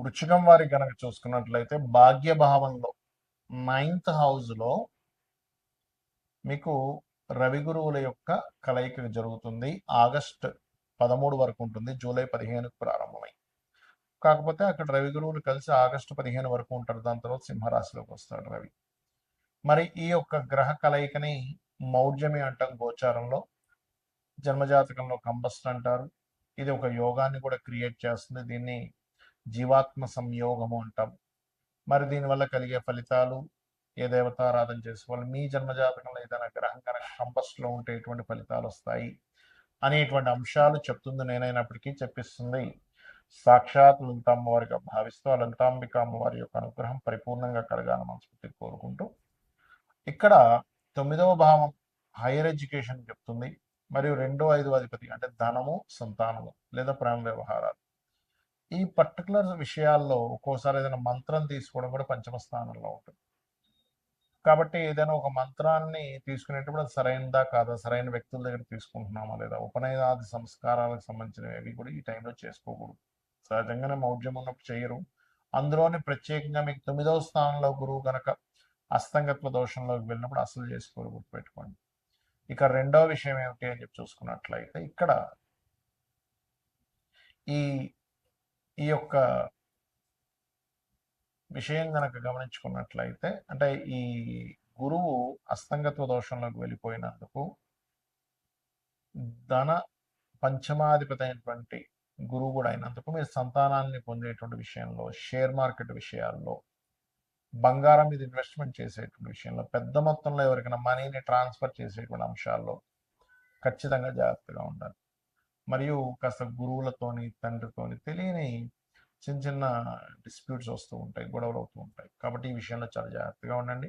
వృచ్చికం వారి గనక చూసుకున్నట్లయితే భాగ్య భావంలో 9th హౌస్లో మీకు రవి గురువుల యొక్క కలయిక జరుగుతుంది. ఆగస్ట్ 13 వరకు ఉంటుంది. జూలై 15కు ప్రారంభమై, కాకపోతే అక్కడ రవి గురువులు కలిసి ఆగస్టు 15 వరకు ఉంటారు. దాని తర్వాత సింహరాశిలోకి వస్తాడు రవి. మరి ఈ యొక్క గ్రహ కలయికని మౌఢ్యమి అంటాం గోచారంలో, జన్మజాతకంలో కంబస్ట్ అంటారు. ఇది ఒక యోగాన్ని కూడా క్రియేట్ చేస్తుంది. దీన్ని జీవాత్మ సంయోగము అంటాం. మరి దీనివల్ల కలిగే ఫలితాలు, ఏ దేవతారాధన చేసుకోవాలి, మీ జన్మజాతకంలో ఏదైనా గ్రహం కనుక కంబస్ట్లో ఉంటే ఎటువంటి ఫలితాలు వస్తాయి అనేటువంటి అంశాలు చెప్తుంది. నేనైనప్పటికీ చెప్పిస్తుంది సాక్షాత్ లలిత అమ్మవారిగా భావిస్తూ ఆ లలితాంబిక అమ్మవారి యొక్క అనుగ్రహం పరిపూర్ణంగా కలగాలని మనస్ఫూర్తిగా కోరుకుంటూ, ఇక్కడ 9వ భావం హైయర్ ఎడ్యుకేషన్ చెప్తుంది. మరియు 2, 5 అధిపతి అంటే ధనము, సంతానము లేదా ప్రేమ వ్యవహారాలు. ఈ పర్టికులర్ విషయాల్లో ఒక్కోసారి ఏదైనా మంత్రం తీసుకోవడం కూడా పంచమ స్థానంలో ఉంటుంది. కాబట్టి ఏదైనా ఒక మంత్రాన్ని తీసుకునేటప్పుడు అది సరైనదా కాదా, సరైన వ్యక్తుల దగ్గర తీసుకుంటున్నామా లేదా, ఉపనయనాది సంస్కారాలకు సంబంధించినవి అవి కూడా ఈ టైంలో చేసుకోకూడదు. సహజంగానే మౌఢ్యం ఉన్నప్పుడు చేయరు. అందులోనే ప్రత్యేకంగా మీకు 9వ స్థానంలో గురువు కనుక అస్తంగత్వ దోషంలోకి వెళ్ళినప్పుడు అసలు చేసుకోరు, గుర్తుపెట్టుకోండి. ఇక రెండవ విషయం ఏమిటి అని చెప్పి చూసుకున్నట్లయితే, ఇక్కడ ఈ ఈ యొక్క విషయం కనుక గమనించుకున్నట్లయితే, అంటే ఈ గురువు అస్తంగత్వ దోషంలోకి వెళ్ళిపోయినందుకు ధన పంచమాధిపతి అయినటువంటి గురువు కూడా అయినందుకు మీరు సంతానాన్ని పొందేటువంటి విషయంలో, షేర్ మార్కెట్ విషయాల్లో, బంగారం మీద ఇన్వెస్ట్మెంట్ చేసేటువంటి విషయంలో, పెద్ద మొత్తంలో ఎవరికైనా మనీని ట్రాన్స్ఫర్ చేసేటువంటి అంశాల్లో ఖచ్చితంగా జాగ్రత్తగా ఉండాలి. మరియు కాస్త గురువులతోని, తండ్రితోని తెలియని చిన్న చిన్న డిస్ప్యూట్స్ వస్తూ ఉంటాయి, గొడవలు అవుతూ ఉంటాయి. కాబట్టి ఈ విషయంలో చాలా జాగ్రత్తగా ఉండండి.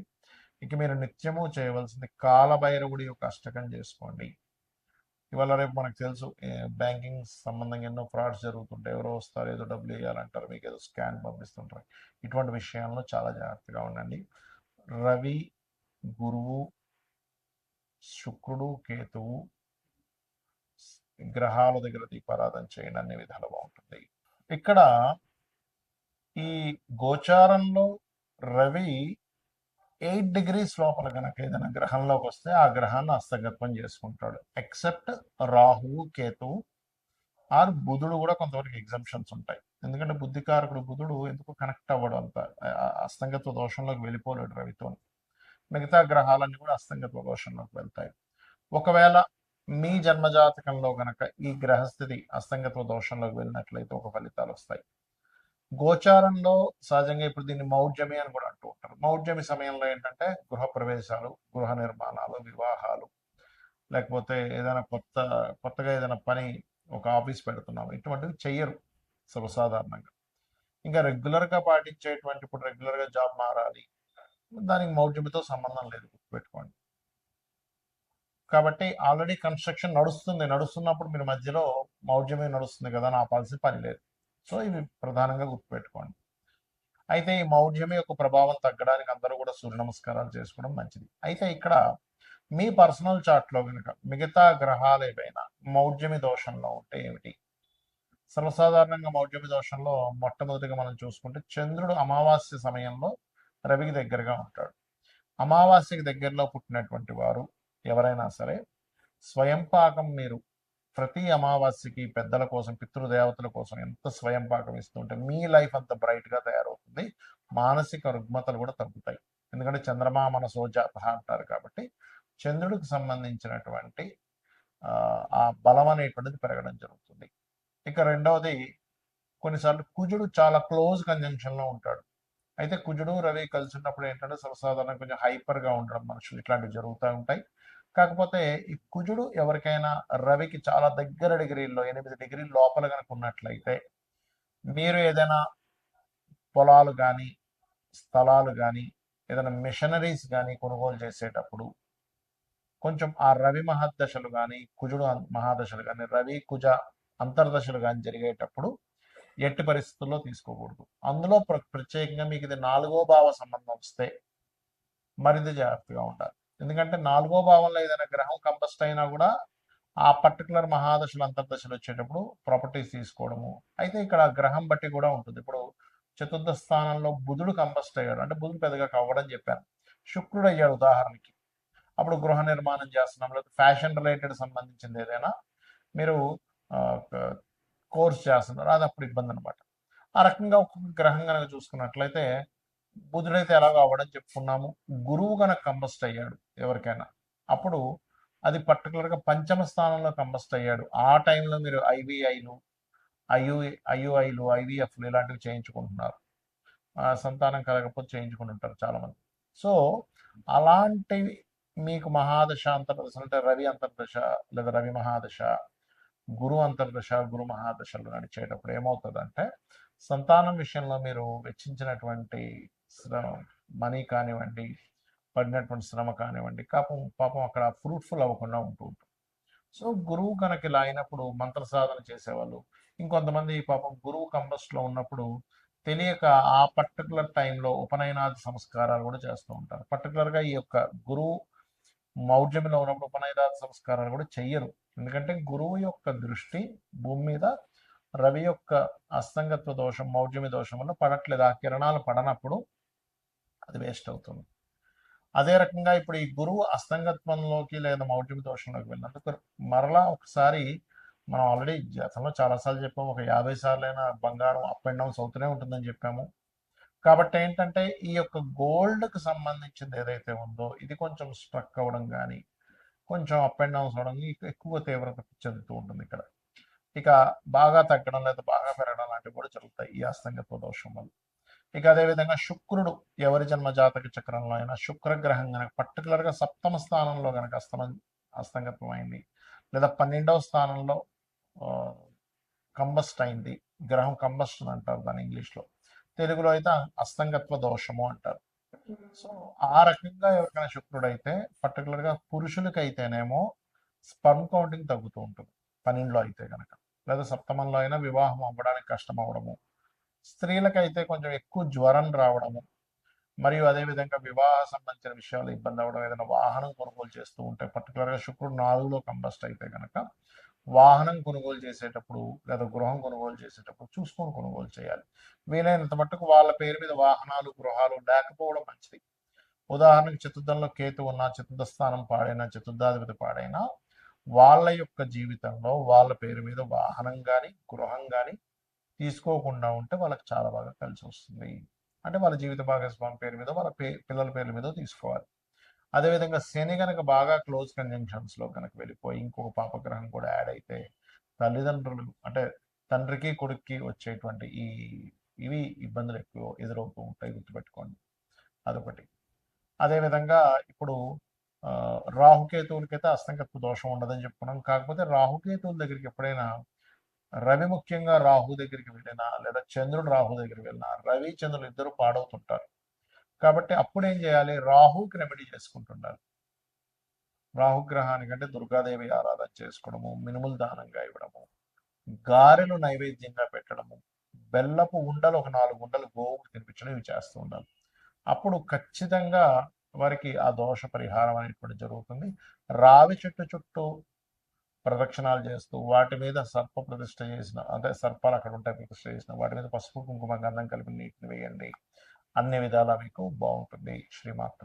ఇక మీరు నిత్యము చేయవలసింది కాలభైరవుడి యొక్క అష్టకం చేసుకోండి. ఇవాళ రేపు మనకు తెలుసు బ్యాంకింగ్ సంబంధంగా ఎన్నో ఫ్రాడ్స్ జరుగుతుంటాయి. ఎవరో వస్తారు, ఏదో డబ్బులు వేయాలంటారు, మీకు ఏదో స్కాన్ పంపిస్తుంటారు. ఇటువంటి విషయాల్లో చాలా జాగ్రత్తగా ఉండండి. రవి, గురువు, శుక్రుడు, కేతువు గ్రహాల దగ్గర దీపారాధన చేయండి, అన్ని విధాలు బాగుంటుంది. ఇక్కడ ఈ గోచారంలో రవి 8 degrees లోపల కనుక ఏదైనా గ్రహంలోకి వస్తే ఆ గ్రహాన్ని హస్తగతం చేసుకుంటాడు. ఎక్సెప్ట్ రాహువు, కేతువు ఆర్ బుధుడు కూడా కొంతవరకు ఎగ్జంప్షన్స్ ఉంటాయి. ఎందుకంటే బుద్ధికారకుడు బుధుడు ఎందుకు కనెక్ట్ అవ్వడం అంత అస్తంగత్వ దోషంలోకి వెళ్ళిపోలేడు రవితో. మిగతా గ్రహాలన్నీ కూడా అస్తంగత్వ దోషంలోకి వెళ్తాయి. ఒకవేళ మీ జన్మజాతకంలో గనక ఈ గ్రహస్థితి అస్తంగత్వ దోషంలోకి వెళ్ళినట్లయితే ఒక ఫలితాలు వస్తాయి. గోచారంలో సహజంగా ఇప్పుడు దీన్ని మౌఢ్యమి అని కూడా అంటూ ఉంటారు. మౌఢ్యమి సమయంలో ఏంటంటే గృహ ప్రవేశాలు, గృహ నిర్మాణాలు, వివాహాలు, లేకపోతే ఏదైనా కొత్తగా ఏదైనా పని, ఒక ఆఫీస్ పెడుతున్నాము, ఇటువంటివి చెయ్యరు సర్వసాధారణంగా. ఇంకా రెగ్యులర్గా పాటించేటువంటి, ఇప్పుడు రెగ్యులర్గా జాబ్ మారాలి, దానికి మౌఢ్యమితో సంబంధం లేదు, గుర్తుపెట్టుకోండి. కాబట్టి ఆల్రెడీ కన్స్ట్రక్షన్ నడుస్తున్నప్పుడు మీరు మధ్యలో మౌఢ్యమే నడుస్తుంది కదా అని ఆపాల్సిన పని లేదు. సో ఇవి ప్రధానంగా గుర్తుపెట్టుకోండి. అయితే ఈ మౌఢ్యమి యొక్క ప్రభావం తగ్గడానికి అందరూ కూడా సూర్య నమస్కారాలు చేసుకోవడం మంచిది. అయితే ఇక్కడ మీ పర్సనల్ చార్ట్లో కనుక మిగతా గ్రహాలు ఏవైనా మౌఢ్యమి దోషంలో ఉంటే ఏమిటి? సర్వసాధారణంగా మౌఢ్యమి దోషంలో మొట్టమొదటిగా మనం చూసుకుంటే చంద్రుడు అమావాస్య సమయంలో రవికి దగ్గరగా ఉంటాడు. అమావాస్యకి దగ్గరలో పుట్టినటువంటి వారు ఎవరైనా సరే స్వయం పాకం మీరు ప్రతి అమావాస్యకి పెద్దల కోసం, పితృదేవతల కోసం ఎంత స్వయం పాకం ఇస్తుంటే మీ లైఫ్ అంత బ్రైట్గా తయారవుతుంది. మానసిక రుగ్మతలు కూడా తగ్గుతాయి. ఎందుకంటే చంద్రమా మనసో జాతః అంటారు. కాబట్టి చంద్రుడికి సంబంధించినటువంటి ఆ బలం అనేటువంటిది పెరగడం జరుగుతుంది. ఇక రెండవది, కొన్నిసార్లు కుజుడు చాలా క్లోజ్ కంజంక్షన్లో ఉంటాడు. అయితే కుజుడు రవి కలిసి ఉన్నప్పుడు ఏంటంటే సర్వసాధారణంగా కొంచెం హైపర్గా ఉండడం, మనుషులు ఇట్లాంటివి జరుగుతూ ఉంటాయి. కాకపోతే ఈ కుజుడు ఎవరికైనా రవికి చాలా దగ్గర డిగ్రీల్లో 8 డిగ్రీల లోపల కనుక ఉన్నట్లయితే, మీరు ఏదైనా పొలాలు కానీ, స్థలాలు కానీ, ఏదైనా మిషనరీస్ కానీ కొనుగోలు చేసేటప్పుడు కొంచెం ఆ రవి మహాదశలు కానీ, కుజుడు మహాదశలు కానీ, రవి కుజ అంతర్దశలు కానీ జరిగేటప్పుడు ఎట్టి పరిస్థితుల్లో తీసుకోకూడదు. అందులో ప్రత్యేకంగా మీకు ఇది 4వ భావ సంబంధం వస్తే మరింత జాగ్రత్తగా ఉండాలి. ఎందుకంటే 4వ భావంలో ఏదైనా గ్రహం కంబస్ట్ అయినా కూడా ఆ పర్టికులర్ మహాదశలు, అంతర్దశలు వచ్చేటప్పుడు ప్రాపర్టీస్ తీసుకోవడము. అయితే ఇక్కడ గ్రహం బట్టి కూడా ఉంటుంది. ఇప్పుడు చతుర్థ స్థానంలో బుధుడు కంబస్ట్ అయ్యాడు, అంటే బుధుడు పెద్దగా కవ్వడం చెప్పాను. శుక్రుడు అయ్యాడు ఉదాహరణకి, అప్పుడు గృహ నిర్మాణం చేస్తున్నాం, లేదా ఫ్యాషన్ రిలేటెడ్ సంబంధించింది ఏదైనా మీరు కోర్స్ చేస్తున్నారు, అది అప్పుడు ఇబ్బంది అనమాట. ఆ రకంగా ఒక్కొక్క గ్రహం కనుక చూసుకున్నట్లయితే బుధుడైతే ఎలాగో అవ్వడం చెప్పుకున్నాము. గురువు కనుక కంబస్ట్ అయ్యాడు ఎవరికైనా, అప్పుడు అది పర్టికులర్గా పంచమ స్థానంలో కంబస్ట్ అయ్యాడు. ఆ టైంలో మీరు ఐవీఐలు ఐయుఐలు ఐవీఎఫ్లు ఇలాంటివి చేయించుకుంటున్నారు, సంతానం కలగకపోతే చేయించుకుంటుంటారు చాలామంది. సో అలాంటివి మీకు మహాదశ అంతర్దశ అంటే రవి అంతర్దశ లేదా రవి మహాదశ, గురు అంతర్దశ గురు మహాదశలు నడిచేటప్పుడు ఏమవుతుందంటే సంతానం విషయంలో మీరు వెచ్చించినటువంటి మనీ కానివ్వండి, పడినటువంటి శ్రమ కానివ్వండి, పాపం అక్కడ ఫ్రూట్ఫుల్ అవ్వకుండా ఉంటుంది. సో గురువు కనుక ఇలా అయినప్పుడు మంత్ర సాధన చేసేవాళ్ళు, ఇంకొంతమంది పాపం గురువు కంబస్ట్లో ఉన్నప్పుడు తెలియక ఆ పర్టికులర్ టైంలో ఉపనయనాది సంస్కారాలు కూడా చేస్తూ ఉంటారు. పర్టికులర్గా ఈ యొక్క గురువు మౌఢ్యంలో ఉన్నప్పుడు ఉపనయనాది సంస్కారాలు కూడా చెయ్యరు, ఎందుకంటే గురువు యొక్క దృష్టి భూమి మీద రవి యొక్క అస్తంగత్వ దోషం మౌఢ్యమి దోషం వల్ల పడట్లేదు, ఆ కిరణాలు పడనప్పుడు అది వేస్ట్ అవుతుంది. అదే రకంగా ఇప్పుడు ఈ గురువు అస్తంగత్వంలోకి లేదా మౌఢ్యమి దోషంలోకి వెళ్ళినందుకు మరలా ఒకసారి మనం ఆల్రెడీ గతంలో చాలాసార్లు చెప్పాము, ఒక 50 సార్లైనా బంగారం అప్ అండ్ డౌన్స్ అవుతూనే ఉంటుందని చెప్పాము. కాబట్టి ఏంటంటే ఈ యొక్క గోల్డ్కి సంబంధించింది ఏదైతే ఉందో ఇది కొంచెం స్ట్రక్ అవ్వడం కానీ, కొంచెం అప్ అండ్ డౌన్స్ అవడం ఎక్కువ తీవ్రత చెందుతూ ఉంటుంది ఇక్కడ. ఇక బాగా తగ్గడం లేదా బాగా పెరగడం లాంటివి కూడా జరుగుతాయి ఈ అస్తంగత్వ దోషం వల్ల. ఇక అదేవిధంగా శుక్రుడు ఎవరి జన్మ జాతక చక్రంలో అయినా శుక్రగ్రహం కనుక పర్టికులర్గా సప్తమ స్థానంలో కనుక అస్తంగత్వం అయింది, లేదా 12వ స్థానంలో కంబస్ట్ అయింది, గ్రహం కంబస్టన్ అంటారు దాని ఇంగ్లీష్లో, తెలుగులో అయితే అస్తంగత్వ దోషము అంటారు. సో ఆ రకంగా ఎవరికైనా శుక్రుడు అయితే పర్టికులర్గా పురుషులకి అయితేనేమో స్పర్మ్ కౌంటింగ్ తగ్గుతూ ఉంటుంది 12లో అయితే కనుక, లేదా సప్తమంలో అయినా వివాహం అవ్వడానికి కష్టం అవ్వడము, స్త్రీలకైతే కొంచెం ఎక్కువ జ్వరం రావడము, మరియు అదేవిధంగా వివాహ సంబంధించిన విషయాలు ఇబ్బంది అవ్వడం, ఏదైనా వాహనం కొనుగోలు చేస్తూ ఉంటే పర్టికులర్గా శుక్రుడు 4లో కంబస్ట్ అయితే కనుక వాహనం కొనుగోలు చేసేటప్పుడు లేదా గృహం కొనుగోలు చేసేటప్పుడు చూసుకొని కొనుగోలు చేయాలి. వీలైనంత మట్టుకు వాళ్ళ పేరు మీద వాహనాలు గృహాలు లేకపోవడం మంచిది. ఉదాహరణకు చతుర్థంలో కేతు ఉన్న, చతుర్థ స్థానం పాడైనా, చతుర్థాధిపతి పాడైనా వాళ్ళ యొక్క జీవితంలో వాళ్ళ పేరు మీద వాహనం కానీ గృహం కానీ తీసుకోకుండా ఉంటే వాళ్ళకి చాలా బాగా కలిసి వస్తుంది. అంటే వాళ్ళ జీవిత భాగస్వామి పేరు మీద వాళ్ళ పిల్లల పేర్ల మీద తీసుకోవాలి. అదేవిధంగా శని కనుక బాగా క్లోజ్ కంజంక్షన్స్లో కనుక వెళ్ళిపోయి ఇంకొక పాపగ్రహం కూడా యాడ్ అయితే తల్లిదండ్రులు అంటే తండ్రికి కొడుక్కి వచ్చేటువంటి ఇవి ఇబ్బందులు ఎక్కువ ఎదురవుతూ ఉంటాయి, గుర్తుపెట్టుకోండి, అదొకటి. అదేవిధంగా ఇప్పుడు రాహుకేతువులకైతే అస్తంగత్వ దోషం ఉండదని చెప్పుకున్నాం. కాకపోతే రాహుకేతువుల దగ్గరికి ఎప్పుడైనా రవి ముఖ్యంగా రాహు దగ్గరికి వెళ్ళినా, లేదా చంద్రుడు రాహు దగ్గరికి వెళ్ళినా రవి చంద్రులు ఇద్దరు పాడవుతుంటారు. కాబట్టి అప్పుడు ఏం చేయాలి, రాహుకి రెమెడీ చేసుకుంటుండాలి. రాహుగ్రహానికంటే దుర్గాదేవి ఆరాధన చేసుకోవడము, మినుములు దానంగా ఇవ్వడము, గారెలు నైవేద్యంగా పెట్టడము, బెల్లపు ఉండలు ఒక 4 ఉండలు గోవుకు తినిపించడం, ఇవి చేస్తూ ఉండాలి. అప్పుడు ఖచ్చితంగా వారికి ఆ దోష పరిహారం అనేటువంటి జరుగుతుంది. రావి చెట్టు చుట్టూ ప్రదక్షిణాలు చేస్తూ వాటి మీద సర్ప ప్రతిష్ఠ చేసిన, అంటే సర్పాలు అక్కడ ఉంటాయి ప్రతిష్ఠ చేసిన వాటి మీద పసుపు కుంకుమ గంధం కలిపి నీటిని వేయండి, అన్ని విధాలా మీకు బాగుంటుంది. శ్రీమాత్రే.